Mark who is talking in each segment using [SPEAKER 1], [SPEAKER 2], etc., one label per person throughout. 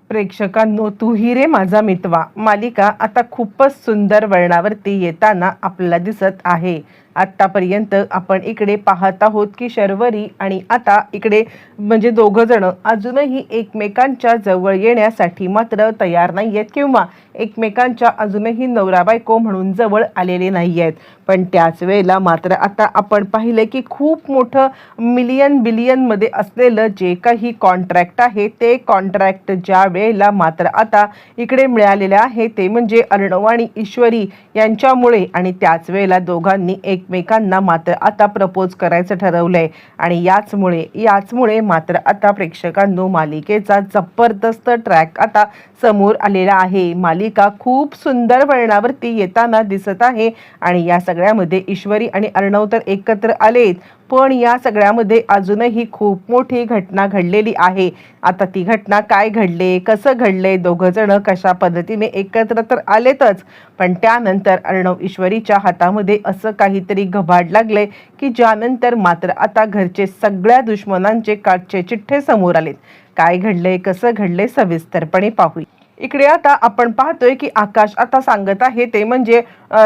[SPEAKER 1] प्रेक्षकांनो, तूही रे माझा मितवा मालिका आता खूपच सुंदर वळणावरती येताना आपल्याला दिसत आहे. आत्तापर्यंत आपण इकडे पाहत आहोत की शर्वरी आणि आता इकडे म्हणजे दोघं जण अजूनही एकमेकांच्या जवळ येण्यासाठी मात्र तयार नाही आहेत किंवा एकमेकांच्या अजूनही नवरा बायको म्हणून जवळ आलेले नाही आहेत. पण त्याच वेळेला मात्र आता आपण पाहिलं की खूप मोठं मिलियन बिलियनमध्ये असलेलं जे काही कॉन्ट्रॅक्ट आहे ते कॉन्ट्रॅक्ट ज्या वेळेला मात्र आता इकडे मिळालेले आहे ते म्हणजे अर्णव आणि ईश्वरी यांच्यामुळे आणि त्याच वेळेला दोघांनी एकमेकांना मात्र आता प्रपोज करायचं ठरवलंय. आणि याचमुळे मात्र आता प्रेक्षकांनो मालिकेचा जबरदस्त ट्रॅक आता समोर आलेला आहे. मालिका खूप सुंदर वळणावरती येताना दिसत आहे आणि या सगळ्यामध्ये ईश्वरी आणि अर्णव तर एकत्र आलेत, पण या सगळ्यामध्ये अजूनही खूप मोठी घटना घडलेली आहे. आता ती घटना काय घडले, कसं घडले, दोघं जण कशा पद्धतीने एकत्र तर आलेतच, पण त्यानंतर अर्णव ईश्वरीच्या हातामध्ये असं काहीतरी घबाड लागले की ज्यानंतर मात्र आता घरचे सगळ्या दुश्मनांचे काटचे चिठ्ठे समोर आलेत. काय घडले, कसं घडले, सविस्तरपणे पाहूया. इकडे आता आपण पाहतोय की आकाश आता सांगत आहे ते म्हणजे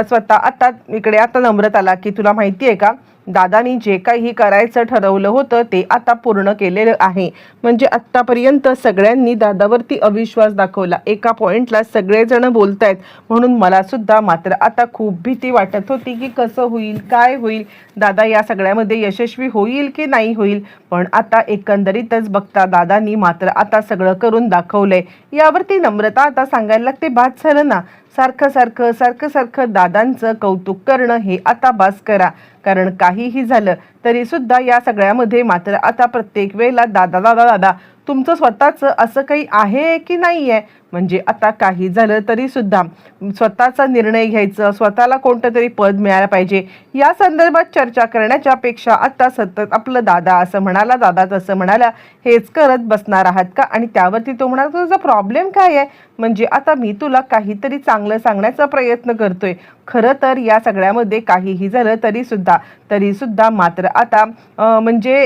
[SPEAKER 1] स्वतः आता इकडे आता नम्रताला की तुला माहिती आहे का, दादानी जे काही करायचं ठरवलं होतं ते आता पूर्ण केलेलं आहे. म्हणजे आत्तापर्यंत सगळ्यांनी दादावरती अविश्वास दाखवला, एका पॉइंटला सगळेजण बोलतायत, म्हणून मला सुद्धा मात्र आता खूप भीती वाटत होती की कसं होईल, काय होईल, दादा या सगळ्यामध्ये यशस्वी होईल की नाही होईल. पण आता एकंदरीतच बघता दादानी मात्र आता सगळं करून दाखवलंय. यावरती नम्रता आता सांगायला लागते, बाद झालं ना, सारखं दादांचं कौतुक करणं हे आता बास करा. कारण काहीही झालं तरी सुद्धा या सगळ्यामध्ये मात्र आता प्रत्येक वेळेला दादा दादा दादा तुमचं स्वतःचं असं काही आहे की नाही आहे. म्हणजे आता काही झालं तरी सुद्धा स्वतःचा निर्णय घ्यायचं, स्वतःला कोणतं तरी पद मिळायला पाहिजे या संदर्भात चर्चा करण्याच्या पेक्षा आता सतत आपलं दादा असं म्हणाला, दादा तसं म्हणाला, हेच करत बसणार आहात का. आणि त्यावरती तो म्हणाला, तुझा प्रॉब्लेम काय आहे, म्हणजे आता मी तुला काहीतरी चांगलं सांगण्याचा प्रयत्न करतोय. खरं तर या सगळ्यामध्ये काहीही झालं तरी सुद्धा मात्र आता म्हणजे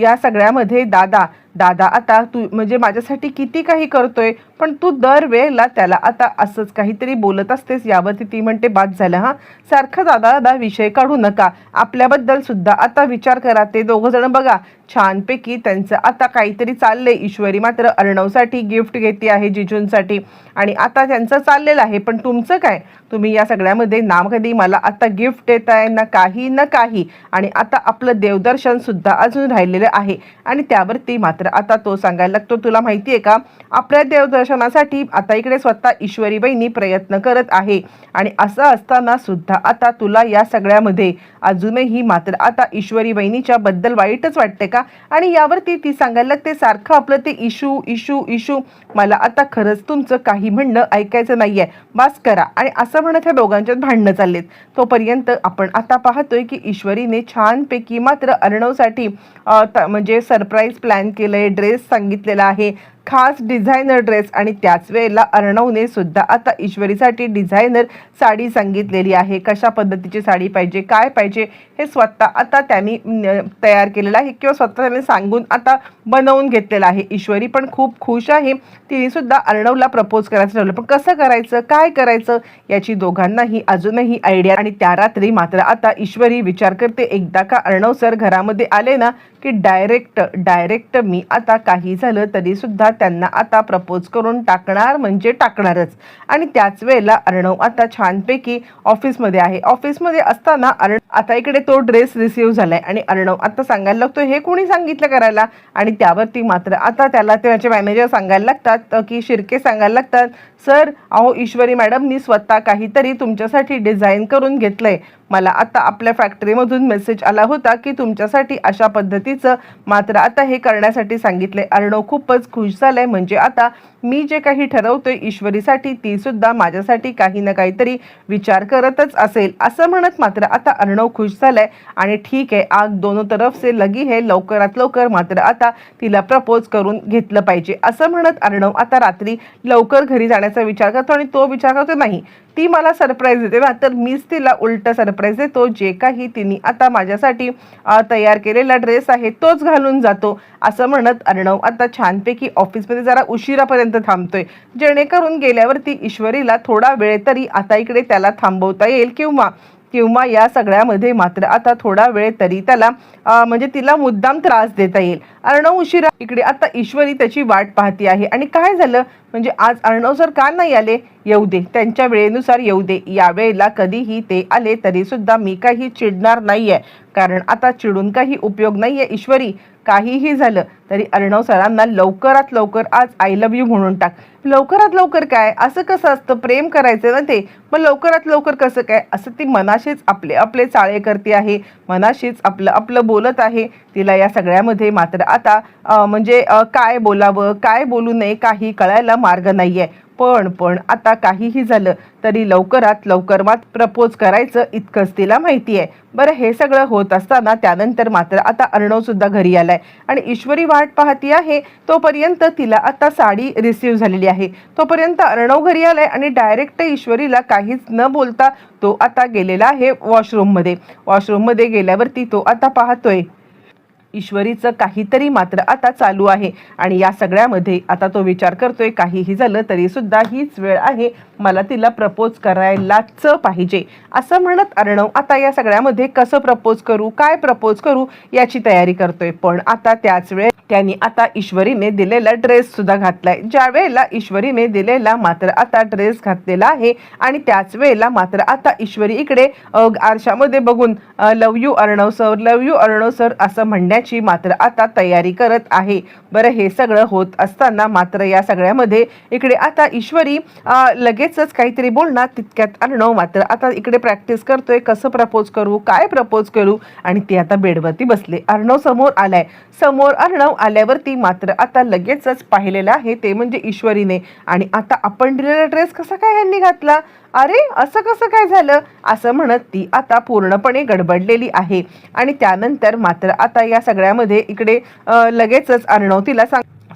[SPEAKER 1] या सगळ्यामध्ये दादा आता तू म्हणजे माझ्यासाठी किती काही करतोय, पण तू दरवेळेला त्याला आता असंच काहीतरी बोलत असतेस. यावरती ती म्हणते, बाद झालं हां, सारखं दादा विषय काढू नका, आपल्याबद्दल सुद्धा आता विचार करा. ते दोघं जण बघा छानपैकी त्यांचं आता काहीतरी चाललंय. ईश्वरी मात्र अर्णवसाठी गिफ्ट घेते आहे जिजूंसाठी आणि आता त्यांचं चाललेलं आहे. पण तुमचं काय, तुम्ही या सगळ्यामध्ये ना कधी मला आता गिफ्ट देताय ना काही आणि आता आपलं देवदर्शन सुद्धा अजून राहिलेलं आहे. आणि त्यावरती मात्र आता तो सांगायला लागतो, तुला माहिती आहे का, आपल्या देवदर्शनासाठी आता इकडे स्वतः ईश्वरी बहिणी प्रयत्न करत आहे आणि असं असताना सुद्धा आता तुला या सगळ्यामध्ये अजूनही मात्र आता ईश्वरी बहिणीच्या बद्दल वाईटच वाटते का. आणि यावरती ती सांगायला लागते, सारखं आपलं ते इशू, मला आता खरंच तुमचं काही म्हणणं ऐकायचं नाहीये, बास करा. आणि असं म्हणत ह्या दोघांच्यात भांडणं चाललेत. तोपर्यंत आपण आता पाहतोय की ईश्वरीने छानपैकी मात्र अर्णवसाठी म्हणजे सरप्राईज प्लॅन केलंय, ड्रेस सांगितलेला आहे, खास डिझायनर ड्रेस. आणि त्याच वेळेला अर्णवने सुद्धा आता ईश्वरीसाठी डिझायनर साडी सांगितलेली आहे. कशा पद्धतीची साडी पाहिजे, काय पाहिजे हे स्वतः आता त्यांनी तयार केलेलं आहे किंवा स्वतः त्याने सांगून आता बनवून घेतलेलं आहे. ईश्वरी पण खूप खुश आहे, तिने सुद्धा अर्णवला प्रपोज करायचं ठरवलं, पण कसं करायचं, काय करायचं याची दोघांनाही अजूनही आयडिया. आणि त्या रात्री मात्र आता ईश्वरी विचार करते, एकदा का अर्णव सर घरामध्ये आले ना की डायरेक्ट मी आता काही झालं तरी सुद्धा त्यांना आता प्रपोज करून टाकणार म्हणजे टाकणारच. आणि त्याच वेळेला अर्णव आता छानपैकी ऑफिसमध्ये आहे. ऑफिसमध्ये असताना आता इकडे तो ड्रेस रिसीव्ह झालाय आणि अर्णव आता सांगायला लागतो, हे कोणी सांगितलं करायला. आणि त्यावरती मात्र आता त्याला त्याचे मॅनेजर सांगायला लागतात की शिर्के सांगायला लागतात, सर अहो ईश्वरी मॅडमनी स्वतः काहीतरी तुमच्यासाठी डिझाईन करून घेतलंय. मला आता आपल्या फॅक्टरीमधून मेसेज आला होता की तुमच्यासाठी अशा पद्धतीचं मात्र आता हे करण्यासाठी सांगितलंय. अर्णव खूपच खुश झालाय, म्हणजे आता मी जे काही ठरवतोय ईश्वरीसाठी ती सुद्धा माझ्यासाठी काही ना काहीतरी विचार करतच असेल असं म्हणत मात्र आता अर्णव खुश झालाय. आणि ठीक आहे, आग दोनों तरफ से लगी है, लवकरात लवकर मात्र आता तिला प्रपोज करून घेतलं पाहिजे असं म्हणत अर्णव आता रात्री लवकर घरी जाण्याचा विचार करतो. आणि तो विचार करतो, नाही ती मला सरप्राईज देते ना, तर मीच तिला उलट सरप्राईज सरप्राईज देतो, जे काही तिने आता माझ्यासाठी तयार केलेला ड्रेस आहे तोच घालून जातो असं म्हणत अर्णव आता छानपैकी ऑफिसमध्ये जरा उशिरापर्यंत थांबतोय, जेणेकरून गेल्यावरती ईश्वरीला थोडा वेळ तरी आता इकडे त्याला थांबवता येईल किंवा किंवा या सगळ्यामध्ये मात्र आता थोडा वेळ तरी त्याला म्हणजे तिला मुद्दाम त्रास देता येईल. अर्णव उशिरा इकडे आता ईश्वरी त्याची वाट पाहती आहे आणि काय झालं म्हणजे आज अर्णव सर का नाही आले, येऊ दे, त्यांच्या वेळेनुसार येऊ दे, यावेळेला कधीही ते आले तरी सुद्धा मी काही चिडणार नाहीये, कारण आता चिडून काही उपयोग नाहीये. ईश्वरी काहीही झालं तरी अर्णव सरांना लवकरात लवकर आज आय लव्ह यू म्हणून टाक. लवकरात लवकर काय, असं कसं असतं, प्रेम करायचं ना ते, मग लवकरात लवकर कसं काय, असं ती मनाशीच आपले आपले चाळे करते आहे, मनाशीच आपलं आपलं बोलत आहे. तिला या सगळ्यामध्ये मात्र आता म्हणजे काय बोलावं काय बोलू नये काही कळायला मार्ग नाहीये. पण आता काहीही झालं तरी लवकरात लवकर मात्र प्रपोज करायचं इतकंच तिला माहिती आहे. बरं, हे सगळं होत असताना त्यानंतर मात्र आता अर्णव सुद्धा घरी आलाय आणि ईश्वरी वाट पाहती आहे. तोपर्यंत तिला आता साडी रिसीव झालेली आहे. तोपर्यंत अर्णव घरी आलाय आणि डायरेक्ट ईश्वरीला काहीच न बोलता तो आता गेलेला आहे वॉशरूममध्ये गेल्यावरती तो आता पाहतोय ईश्वरीचं काहीतरी मात्र आता चालू आहे आणि या सगळ्यामध्ये आता तो विचार करतोय काहीही झालं तरी सुद्धा हीच वेळ आहे, मला तिला प्रपोज करायलाच पाहिजे असं म्हणत अर्णव आता या सगळ्यामध्ये कसं प्रपोज करू काय प्रपोज करू याची तयारी करतोय. पण आता त्याच वेळेस त्यांनी आता ईश्वरीने दिलेला ड्रेस सुद्धा घातलाय. ज्या वेळेला ईश्वरीने दिलेला मात्र आता ड्रेस घातलेला आहे आणि त्याच वेळेला मात्र आता ईश्वरी इकडे आरशामध्ये बघून लव्ह यू अर्णव सर असं म्हणण्याची मात्र आता तयारी करत आहे. बरं, हे सगळं होत असताना मात्र या सगळ्यामध्ये इकडे आता ईश्वरी लगेचच काहीतरी बोलणार तितक्यात अर्णव मात्र आता इकडे प्रॅक्टिस करतोय कसं प्रपोज करू काय प्रपोज करू आणि ती आता बेडवरती बसले. अर्णव समोर अर्णव आल्यावरती मात्र आता लगेचच पाहिलेलं आहे ते म्हणजे ईश्वरीने आणि आता आपण दिलेला ड्रेस कसा काय ह्यांनी घातला, अरे असं कसं काय झालं असं म्हणत ती आता पूर्णपणे गडबडलेली आहे. आणि त्यानंतर मात्र आता या सगळ्यामध्ये इकडे लगेचच अर्णव तिला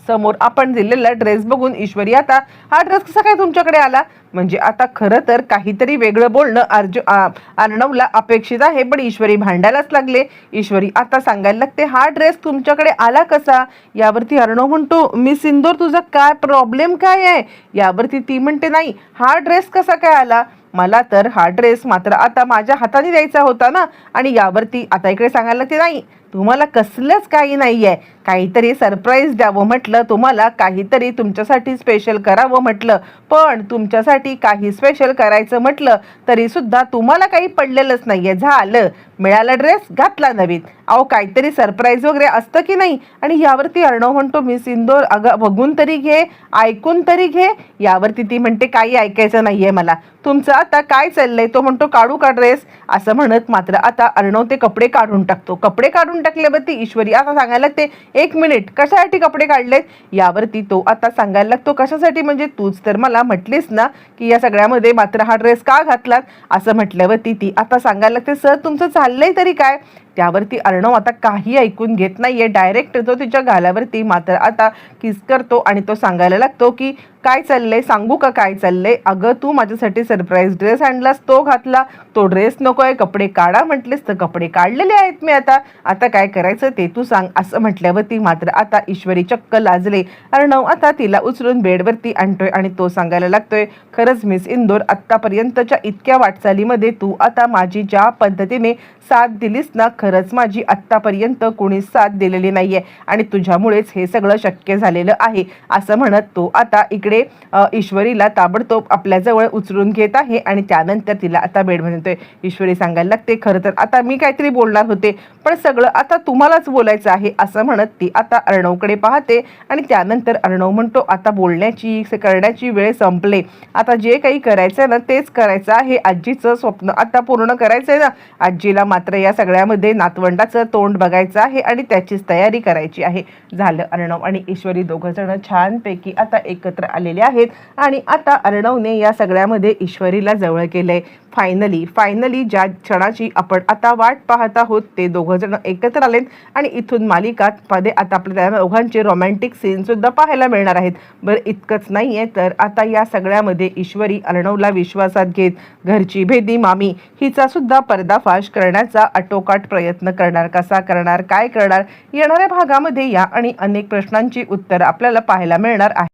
[SPEAKER 1] समोर आपण दिलेला ड्रेस बघून ईश्वरी आता हा ड्रेस कसा काय तुमच्याकडे आला, म्हणजे आता खरं तर काहीतरी वेगळं बोलणं अर्णवला अपेक्षित आहे, पण ईश्वरी भांडायलाच लागले. ईश्वरी आता सांगायला लागते हा ड्रेस तुमच्याकडे आला कसा. यावरती अर्णव म्हणतो मी सिंदूर तुझा काय प्रॉब्लेम काय आहे. यावरती ती म्हणते नाही हा ड्रेस कसा काय आला, मला तर हा ड्रेस मात्र आता माझ्या हाताने द्यायचा होता ना. आणि यावरती आता इकडे सांगायला लागते नाही तुम्हाला कसलंच काही नाही आहे, काहीतरी सरप्राईज द्यावं म्हटलं, तुम्हाला काहीतरी तुमच्यासाठी स्पेशल करावं म्हटलं, पण तुमच्यासाठी काही स्पेशल करायचं म्हटलं तरी सुद्धा तुम्हाला काही पडलेलंच नाहीये. झालं मिळाला ड्रेस घातला नवीन, अहो काहीतरी सरप्राईज वगैरे असतं की नाही. आणि यावरती अर्णव म्हणतो मी सिंदूर अगं बघून तरी घे ऐकून तरी घे. यावरती ती म्हणते काही ऐकायचं नाहीये मला, तुमचं आता काय चाललंय. तो म्हणतो काढू का ड्रेस असं म्हणत मात्र आता अर्णव ते कपडे काढून टाकतो. कपडे काढून टाकल्यावरती ईश्वरी आता सांगायला लागते एक मिनिट कशासाठी कपडे काढलेत. यावरती तो आता सांगायला लागतो कशासाठी म्हणजे तूच तर मला म्हटलीस ना की या सगळ्यामध्ये मात्र हा ड्रेस का घातलात असं म्हटल्यावरती ती आता सांगायला लागते सर तुमचं चाललंय तरी काय. त्यावरती अर्णव आता काही ऐकून घेत नाहीये, डायरेक्ट तो तिच्या गालावरती मात्र आता किस करतो आणि तो सांगायला लागतो की काय चाललंय सांगू का काय चाललंय. अगं तू माझ्यासाठी सरप्राईज ड्रेस आणलास तो घातला, तो ड्रेस नकोय, कपडे काढा म्हटलेस तर कपडे काढलेले आहेत मी आता काय करायचं ते तू सांग असं म्हटल्यावरती मात्र आता ईश्वरी चक्क लाजले. अर्णव आता तिला उचलून बेडवरती आणतोय आणि तो सांगायला लागतोय खरंच मिस इंदोर आत्तापर्यंतच्या इतक्या वाटचालीमध्ये तू आता माझी ज्या पद्धतीने साथ दिलीस ना, खरंच माझी आत्तापर्यंत कोणीच साथ दिलेली नाहीये आणि तुझ्यामुळेच हे सगळं शक्य झालेलं आहे असं म्हणत तो आता इकडे ईश्वरीला ताबडतोब आपल्याजवळ उचलून घेत आहे आणि त्यानंतर तिला आता बेडमध्ये येतोय. ईश्वरी सांगायला लागते खरं तर आता मी काहीतरी बोलणार होते पण सगळं आता तुम्हालाच बोलायचं आहे असं म्हणत ती आता अर्णवकडे पाहते आणि त्यानंतर अर्णव म्हणतो आता बोलण्याची करण्याची वेळ संपले, आता जे काही करायचं ना तेच करायचं आहे. आजीचं स्वप्न आता पूर्ण करायचंय ना. आजीला मात्र या सगळ्यामध्ये त्याच्यामध्ये नातवंडाचं तोंड बघायचं आहे आणि त्याचीच तयारी करायची आहे. झालं. अर्णव आणि ईश्वरी दोघं जण छानपैकी आता एकत्र आलेले आहेत आणि आता अर्णवने या सगळ्यामध्ये ईश्वरीला जवळ केलंय. फायनली ज्या क्षणाची आपण आता वाट पाहत आहोत ते दोघं जण एकत्र आलेत आणि इथून मालिकामध्ये आता आपल्या दोघांचे रोमॅन्टिक सीन सुद्धा पाहायला मिळणार आहेत. बरं, इतकंच नाहीये तर आता या सगळ्यामध्ये ईश्वरी अर्णवला विश्वासात घेत घरची भेदी मामी हिचा सुद्धा पर्दाफाश करण्याचा आटोकाट प्रयत्न करणार. कसा करणार, काय करणार, येणाऱ्या भागामध्ये या आणि अनेक प्रश्नांची उत्तरं आपल्याला पाहायला मिळणार आहे.